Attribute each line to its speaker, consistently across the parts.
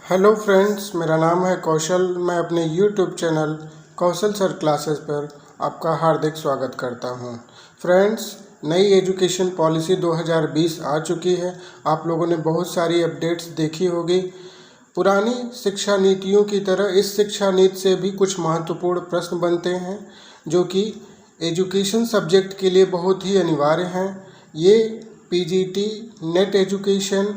Speaker 1: Hello friends, मेरा नाम है कौशल। मैं अपने यूट्यूब चैनल कौशल सर क्लासेस पर आपका हार्दिक स्वागत करता हूं। फ्रेंड्स, नई एजुकेशन पॉलिसी 2020 आ चुकी है। आप लोगों ने बहुत सारी अपडेट्स देखी होगी। पुरानी शिक्षा नीतियों की तरह इस शिक्षा नीति से भी कुछ महत्वपूर्ण प्रश्न बनते हैं जो कि एजुकेशन सब्जेक्ट के लिए बहुत ही अनिवार्य हैं। ये PGT, NET education,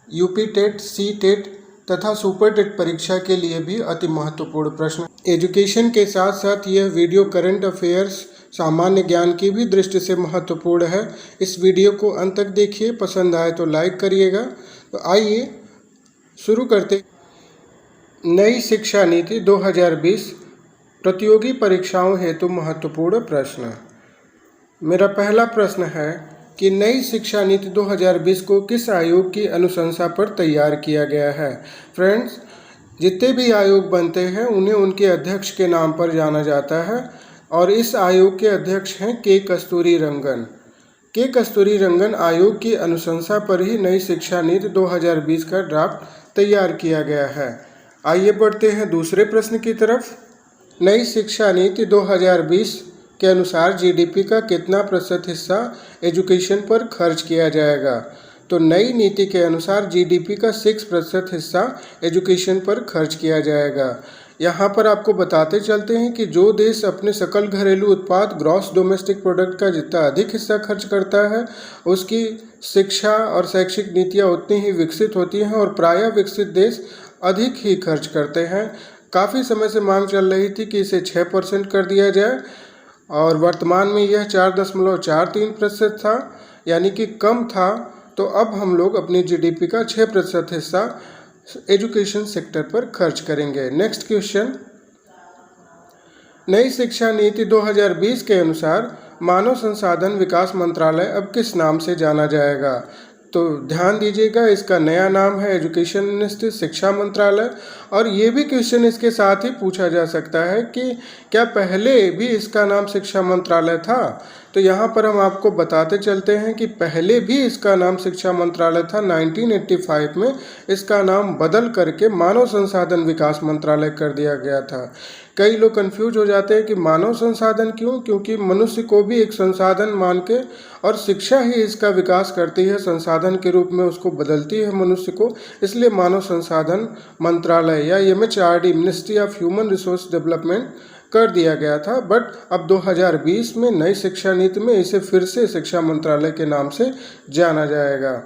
Speaker 1: UP TET, CTET तथा सुपर टेट परीक्षा के लिए भी अति महत्वपूर्ण प्रश्न। एजुकेशन के साथ साथ यह वीडियो करंट अफेयर्स, सामान्य ज्ञान की भी दृष्टि से महत्वपूर्ण है। इस वीडियो को अंत तक देखिए, पसंद आए तो लाइक करिएगा। तो आइए शुरू करते। नई शिक्षा नीति 2020 प्रतियोगी परीक्षाओं हेतु महत्वपूर्ण प्रश्न। मेरा पहला प्रश्न है कि नई शिक्षा नीति 2020 को किस आयोग की अनुशंसा पर तैयार किया गया है। फ्रेंड्स, जितने भी आयोग बनते हैं उन्हें उनके अध्यक्ष के नाम पर जाना जाता है और इस आयोग के अध्यक्ष हैं के कस्तूरीरंगन। के कस्तूरीरंगन आयोग की अनुशंसा पर ही नई शिक्षा नीति 2020 का ड्राफ्ट तैयार किया गया है। आइए बढ़ते हैं दूसरे प्रश्न की तरफ। नई शिक्षा नीति 2020 के अनुसार जीडीपी का कितना प्रतिशत हिस्सा एजुकेशन पर खर्च किया जाएगा। तो नई नीति के अनुसार जीडीपी का 6% हिस्सा एजुकेशन पर खर्च किया जाएगा। यहाँ पर आपको बताते चलते हैं कि जो देश अपने सकल घरेलू उत्पाद ग्रॉस डोमेस्टिक प्रोडक्ट का जितना अधिक हिस्सा खर्च करता है उसकी शिक्षा और शैक्षिक नीतियाँ उतनी ही विकसित होती हैं और प्रायः विकसित देश अधिक ही खर्च करते हैं। काफ़ी समय से मांग चल रही थी कि इसे 6% कर दिया जाए और वर्तमान में यह 4.43% था, यानी कि कम था। तो अब हम लोग अपनी जीडीपी का 6% हिस्सा एजुकेशन सेक्टर पर खर्च करेंगे। Next question. नई शिक्षा नीति 2020 के अनुसार मानव संसाधन विकास मंत्रालय अब किस नाम से जाना जाएगा। तो ध्यान दीजिएगा, इसका नया नाम है एजुकेशन मिनिस्ट्री, शिक्षा मंत्रालय। और ये भी क्वेश्चन इसके साथ ही पूछा जा सकता है कि क्या पहले भी इसका नाम शिक्षा मंत्रालय था। तो यहाँ पर हम आपको बताते चलते हैं कि पहले भी इसका नाम शिक्षा मंत्रालय था। 1985 में इसका नाम बदल करके मानव संसाधन विकास मंत्रालय कर दिया गया था। कई लोग कंफ्यूज हो जाते हैं कि मानव संसाधन क्यों, क्योंकि मनुष्य को भी एक संसाधन मान के और शिक्षा ही इसका विकास करती है, संसाधन के रूप में उसको बदलती है मनुष्य को। इसलिए मानव संसाधन मंत्रालय या MHRD, ministry of human resource development कर दिया गया था। बट अब 2020 में नई शिक्षा नीति में इसे फिर से शिक्षा मंत्रालय के नाम से जाना जाएगा।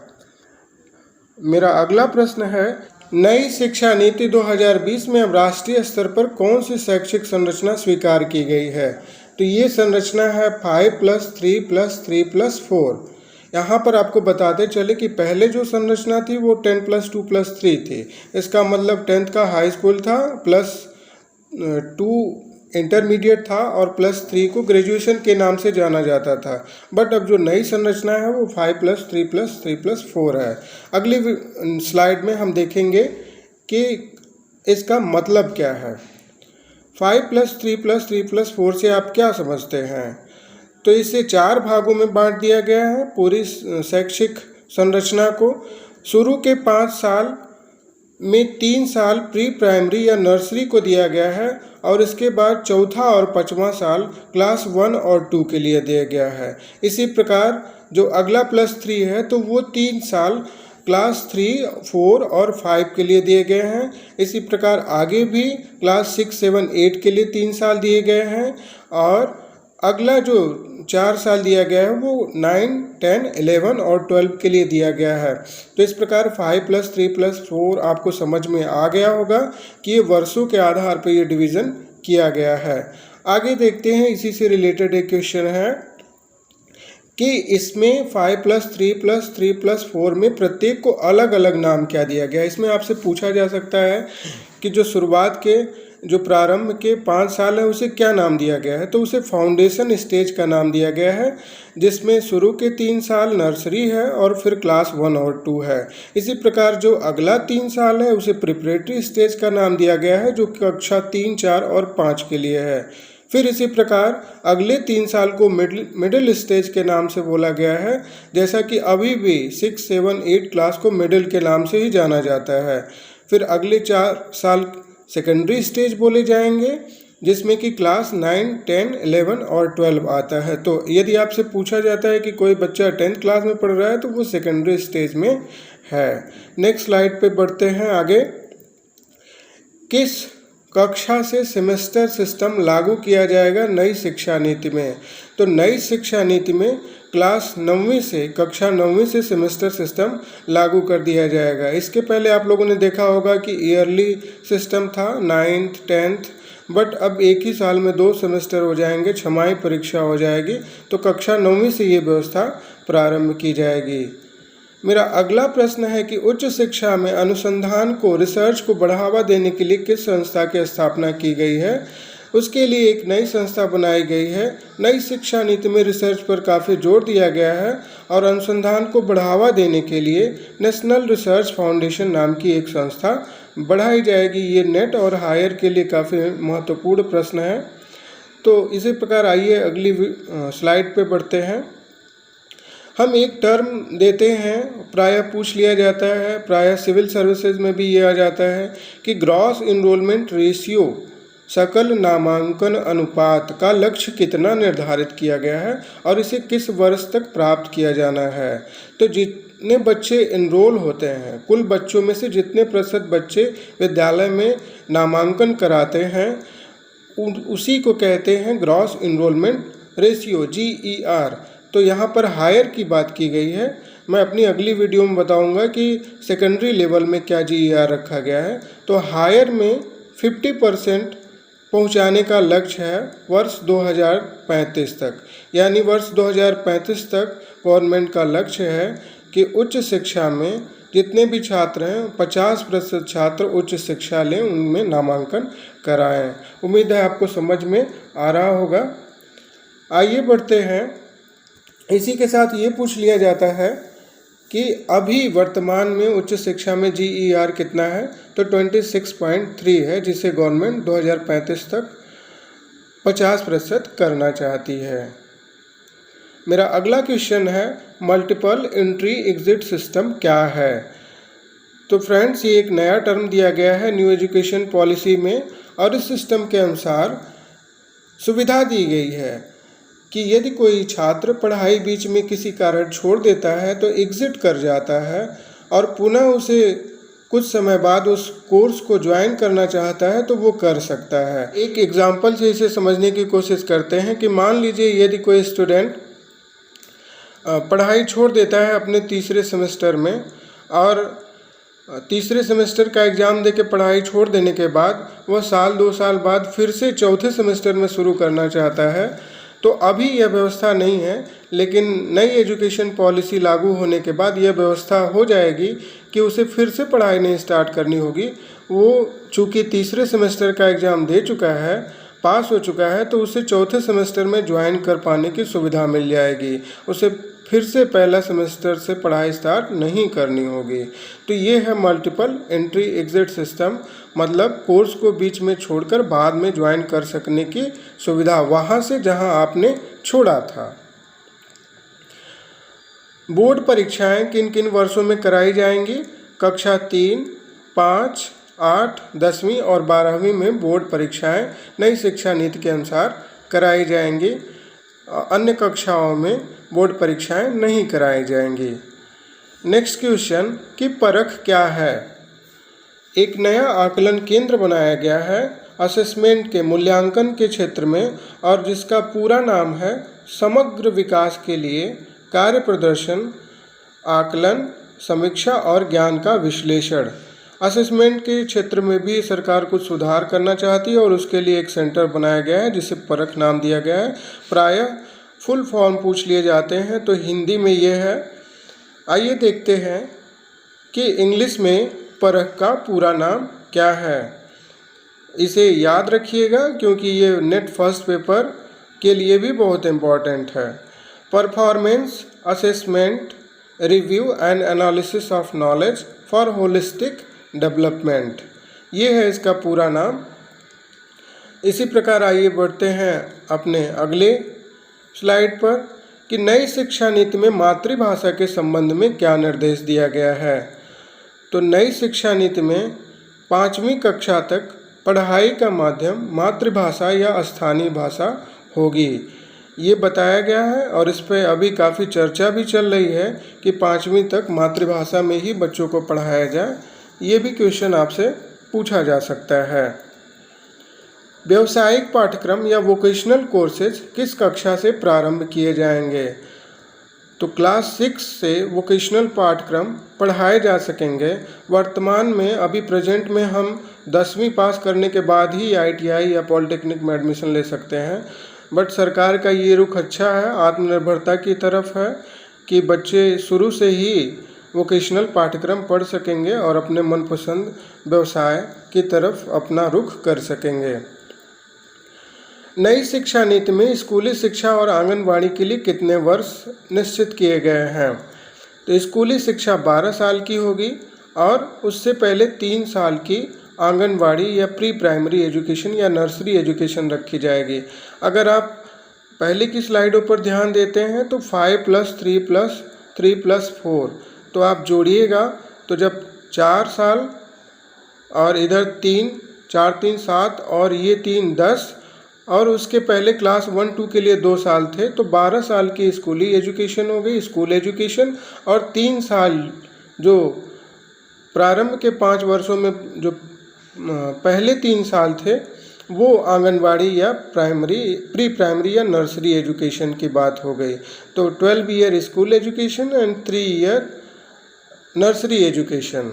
Speaker 1: मेरा अगला प्रश्न है, नई शिक्षा नीति 2020 में अब राष्ट्रीय स्तर पर कौन सी शैक्षिक संरचना स्वीकार की गई है। तो ये संरचना है 5+3+3+4। यहाँ पर आपको बताते चले कि पहले जो संरचना थी वो 10+2+3 थी। इसका मतलब 10th का हाई स्कूल था, +2 इंटरमीडिएट था और +3 को ग्रेजुएशन के नाम से जाना जाता था। बट अब जो नई संरचना है वो 5+3+3+4 है। अगली स्लाइड में हम देखेंगे कि इसका मतलब क्या है। 5+3+3+4 से आप क्या समझते हैं। तो इसे 4 भागों में बांट दिया गया है पूरी शैक्षिक संरचना को। शुरू के 5 साल में 3 साल प्री प्राइमरी या नर्सरी को दिया गया है और इसके बाद चौथा और 5वां साल क्लास 1 और 2 के लिए दिया गया है। इसी प्रकार जो अगला +3 है तो वो 3 साल क्लास 3, 4 और 5 के लिए दिए गए हैं। इसी प्रकार आगे भी क्लास 6, 7, 8 के लिए 3 साल दिए गए हैं और अगला जो 4 साल दिया गया है वो 9, 10, 11 और 12 के लिए दिया गया है। तो इस प्रकार 5+3+4 आपको समझ में आ गया होगा कि ये वर्षों के आधार पर ये डिवीज़न किया गया है। आगे देखते हैं, इसी से रिलेटेड एक क्वेश्चन है कि इसमें 5+3+3+4 में प्रत्येक को अलग अलग नाम क्या दिया गया है। इसमें आपसे पूछा जा सकता है कि जो शुरुआत के जो प्रारंभ के 5 साल है उसे क्या नाम दिया गया है। तो उसे फाउंडेशन स्टेज का नाम दिया गया है, जिसमें शुरू के 3 साल नर्सरी है और फिर क्लास 1 और 2 है। इसी प्रकार जो अगला 3 साल है उसे प्रिपरेटरी स्टेज का नाम दिया गया है, जो कक्षा 3, 4 और 5 के लिए है। फिर इसी प्रकार अगले 3 साल को मिडिल स्टेज के नाम से बोला गया है, जैसा कि अभी भी 6, 7, 8 क्लास को मिडिल के नाम से ही जाना जाता है। फिर अगले 4 साल सेकेंडरी स्टेज बोले जाएंगे, जिसमें कि क्लास 9, 10, 11 और 12 आता है। तो यदि आपसे पूछा जाता है कि कोई बच्चा 10th क्लास में पढ़ रहा है तो वो सेकेंडरी स्टेज में है। नेक्स्ट स्लाइड पे बढ़ते हैं आगे। किस कक्षा से सेमेस्टर सिस्टम लागू किया जाएगा नई शिक्षा नीति में? तो नई शिक्षा नीति में क्लास 9वीं से, कक्षा 9वीं से सेमेस्टर सिस्टम लागू कर दिया जाएगा। इसके पहले आप लोगों ने देखा होगा कि ईयरली सिस्टम था 9th, 10th, बट अब एक ही साल में 2 सेमेस्टर हो जाएंगे, छमाही परीक्षा हो जाएगी। तो कक्षा 9वीं से ये व्यवस्था प्रारंभ की जाएगी। मेरा अगला प्रश्न है कि उच्च शिक्षा में अनुसंधान को, रिसर्च को बढ़ावा देने के लिए किस संस्था की स्थापना की गई है? उसके लिए एक नई संस्था बनाई गई है। नई शिक्षा नीति में रिसर्च पर काफ़ी जोर दिया गया है और अनुसंधान को बढ़ावा देने के लिए नेशनल रिसर्च फाउंडेशन नाम की एक संस्था बढ़ाई जाएगी। ये नेट और हायर के लिए काफ़ी महत्वपूर्ण प्रश्न है। तो इसी प्रकार आइए अगली स्लाइड पे बढ़ते हैं। हम एक टर्म देते हैं, प्रायः पूछ लिया जाता है, प्रायः सिविल सर्विसेज में भी ये आ जाता है कि ग्रॉस इनरोलमेंट रेशियो, सकल नामांकन अनुपात का लक्ष्य कितना निर्धारित किया गया है और इसे किस वर्ष तक प्राप्त किया जाना है? तो जितने बच्चे इनरोल होते हैं, कुल बच्चों में से जितने प्रतिशत बच्चे विद्यालय में नामांकन कराते हैं, उसी को कहते हैं ग्रॉस इनरोलमेंट रेशियो, GER। तो यहाँ पर हायर की बात की गई है। मैं अपनी अगली वीडियो में बताऊंगा कि सेकेंडरी लेवल में क्या GER रखा गया है। तो हायर में 50% पहुँचाने का लक्ष्य है वर्ष 2035 तक, यानी वर्ष 2035 तक गवर्नमेंट का लक्ष्य है कि उच्च शिक्षा में जितने भी छात्र हैं 50% छात्र उच्च शिक्षा लें, उनमें नामांकन कराएं। उम्मीद है आपको समझ में आ रहा होगा। आइए बढ़ते हैं। इसी के साथ ये पूछ लिया जाता है कि अभी वर्तमान में उच्च शिक्षा में GER कितना है? तो 26.3 है, जिसे गवर्नमेंट 2035 तक 50% करना चाहती है। मेरा अगला क्वेश्चन है, मल्टीपल एंट्री एग्जिट सिस्टम क्या है? तो फ्रेंड्स, ये एक नया टर्म दिया गया है न्यू एजुकेशन पॉलिसी में, और इस सिस्टम के अनुसार सुविधा दी गई है कि यदि कोई छात्र पढ़ाई बीच में किसी कारण छोड़ देता है तो एग्ज़िट कर जाता है और पुनः उसे कुछ समय बाद उस कोर्स को ज्वाइन करना चाहता है तो वो कर सकता है। एक एग्जांपल से इसे समझने की कोशिश करते हैं कि मान लीजिए यदि कोई स्टूडेंट पढ़ाई छोड़ देता है अपने तीसरे सेमेस्टर में, और तीसरे सेमेस्टर का एग्ज़ाम देके पढ़ाई छोड़ देने के बाद वह 1-2 साल बाद फिर से चौथे सेमेस्टर में शुरू करना चाहता है, तो अभी यह व्यवस्था नहीं है, लेकिन नई एजुकेशन पॉलिसी लागू होने के बाद यह व्यवस्था हो जाएगी कि उसे फिर से पढ़ाई नहीं स्टार्ट करनी होगी। वो चूँकि तीसरे सेमेस्टर का एग्ज़ाम दे चुका है, पास हो चुका है, तो उसे चौथे सेमेस्टर में ज्वाइन कर पाने की सुविधा मिल जाएगी। उसे फिर से पहला सेमेस्टर से पढ़ाई स्टार्ट नहीं करनी होगी। तो ये है मल्टीपल एंट्री एग्जिट सिस्टम, मतलब कोर्स को बीच में छोड़कर बाद में ज्वाइन कर सकने की सुविधा वहाँ से जहाँ आपने छोड़ा था। बोर्ड परीक्षाएं किन किन वर्षों में कराई जाएंगी? कक्षा 3, 5, 8, 10वीं और 12वीं में बोर्ड परीक्षाएं नई शिक्षा नीति के अनुसार कराई जाएंगी। अन्य कक्षाओं में बोर्ड परीक्षाएं नहीं कराई जाएंगी। नेक्स्ट क्वेश्चन कि परख क्या है? एक नया आकलन केंद्र बनाया गया है असेसमेंट के मूल्यांकन के क्षेत्र में, और जिसका पूरा नाम है समग्र विकास के लिए कार्य प्रदर्शन, आकलन, समीक्षा और ज्ञान का विश्लेषण। असेसमेंट के क्षेत्र में भी सरकार कुछ सुधार करना चाहती है और उसके लिए एक सेंटर बनाया गया है जिसे परख नाम दिया गया है। प्रायः फुल फॉर्म पूछ लिए जाते हैं, तो हिंदी में ये है। आइए देखते हैं कि इंग्लिश में परख का पूरा नाम क्या है। इसे याद रखिएगा क्योंकि ये नेट फर्स्ट पेपर के लिए भी बहुत इम्पॉर्टेंट है। Performance assessment review and analysis of knowledge for holistic development, ये है इसका पूरा नाम। इसी प्रकार आइए बढ़ते हैं अपने अगले स्लाइड पर कि नई शिक्षा नीति में मातृभाषा के संबंध में क्या निर्देश दिया गया है। तो नई शिक्षा नीति में 5वीं कक्षा तक पढ़ाई का माध्यम मातृभाषा या स्थानीय भाषा होगी, ये बताया गया है। और इस पर अभी काफ़ी चर्चा भी चल रही है कि 5वीं तक मातृभाषा में ही बच्चों को पढ़ाया जाए। ये भी क्वेश्चन आपसे पूछा जा सकता है। व्यावसायिक पाठ्यक्रम या वोकेशनल कोर्सेज किस कक्षा से प्रारंभ किए जाएंगे? तो क्लास 6 से वोकेशनल पाठ्यक्रम पढ़ाए जा सकेंगे। वर्तमान में अभी प्रेजेंट में हम 10वीं पास करने के बाद ही ITI या पॉलिटेक्निक में एडमिशन ले सकते हैं, बट सरकार का ये रुख अच्छा है, आत्मनिर्भरता की तरफ है कि बच्चे शुरू से ही वोकेशनल पाठ्यक्रम पढ़ सकेंगे और अपने मनपसंद व्यवसाय की तरफ अपना रुख कर सकेंगे। नई शिक्षा नीति में स्कूली शिक्षा और आंगनबाड़ी के लिए कितने वर्ष निश्चित किए गए हैं? तो स्कूली शिक्षा 12 साल की होगी और उससे पहले 3 साल की आंगनबाड़ी या प्री प्राइमरी एजुकेशन या नर्सरी एजुकेशन रखी जाएगी। अगर आप पहले की स्लाइडों पर ध्यान देते हैं तो 5 + 3 + 3 + 4, तो आप जोड़िएगा तो जब 4 साल और इधर 3, 4 3 7 और ये 3 10 और उसके पहले क्लास 1 2 के लिए 2 साल थे, तो 12 साल की स्कूली एजुकेशन हो गई, स्कूल एजुकेशन। और 3 साल जो प्रारंभ के 5 वर्षों में जो पहले 3 साल थे वो आंगनबाड़ी या प्री प्राइमरी या नर्सरी एजुकेशन की बात हो गई। तो 12 year school education and 3 year nursery education.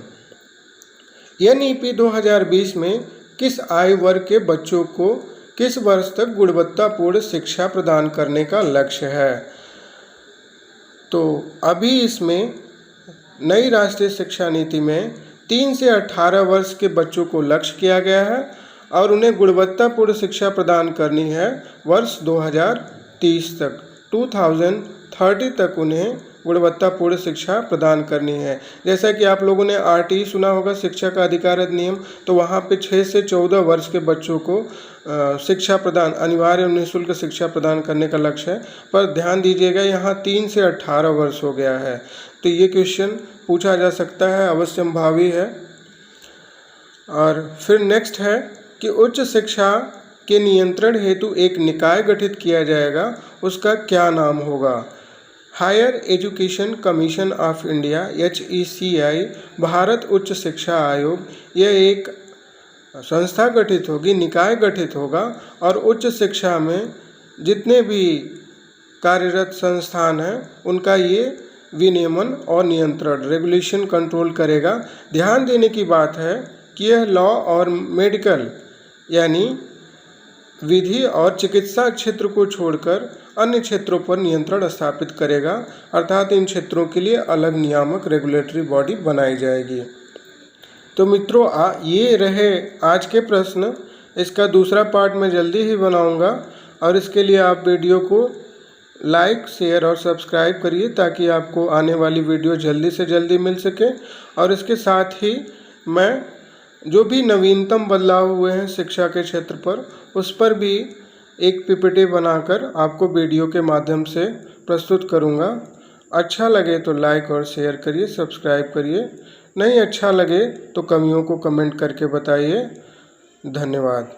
Speaker 1: NEP 2020 में किस आयु वर्ग के बच्चों को किस वर्ष तक गुणवत्तापूर्ण शिक्षा प्रदान करने का लक्ष्य है? तो अभी इसमें नई राष्ट्रीय शिक्षा नीति में 3 से 18 वर्ष के बच्चों को लक्ष्य किया गया है और उन्हें गुणवत्तापूर्ण शिक्षा प्रदान करनी है वर्ष 2030 तक, 2030 तक उन्हें गुणवत्तापूर्ण शिक्षा प्रदान करनी है। जैसा कि आप लोगों ने RTE सुना होगा, शिक्षा का अधिकार अधिनियम, तो वहाँ पे 6 से 14 वर्ष के बच्चों को शिक्षा प्रदान, अनिवार्य और निःशुल्क शिक्षा प्रदान करने का लक्ष्य है। पर ध्यान दीजिएगा, यहाँ 3 से 18 वर्ष हो गया है, तो ये क्वेश्चन पूछा जा सकता है, अवश्यंभावी है। और फिर नेक्स्ट है कि उच्च शिक्षा के नियंत्रण हेतु एक निकाय गठित किया जाएगा, उसका क्या नाम होगा? Higher Education Commission of India HECI, Bharat उच्च शिक्षा आयोग, यह एक संस्था गठित होगी, निकाय गठित होगा और उच्च शिक्षा में जितने भी कार्यरत संस्थान हैं उनका ये विनियमन और नियंत्रण, रेगुलेशन, कंट्रोल करेगा। ध्यान देने की बात है कि यह लॉ और मेडिकल यानी विधि और चिकित्सा क्षेत्र को छोड़कर अन्य क्षेत्रों पर नियंत्रण स्थापित करेगा, अर्थात इन क्षेत्रों के लिए अलग नियामक रेगुलेटरी बॉडी बनाई जाएगी। तो मित्रों, ये रहे आज के प्रश्न। इसका दूसरा पार्ट मैं जल्दी ही बनाऊंगा और इसके लिए आप वीडियो को लाइक, शेयर और सब्सक्राइब करिए ताकि आपको आने वाली वीडियो जल्दी से जल्दी मिल सके। और इसके साथ ही मैं जो भी नवीनतम बदलाव हुए हैं शिक्षा के क्षेत्र पर, उस पर भी एक PPT बनाकर आपको वीडियो के माध्यम से प्रस्तुत करूंगा। अच्छा लगे तो लाइक और शेयर करिए, सब्सक्राइब करिए। नहीं अच्छा लगे तो कमियों को कमेंट करके बताइए। धन्यवाद।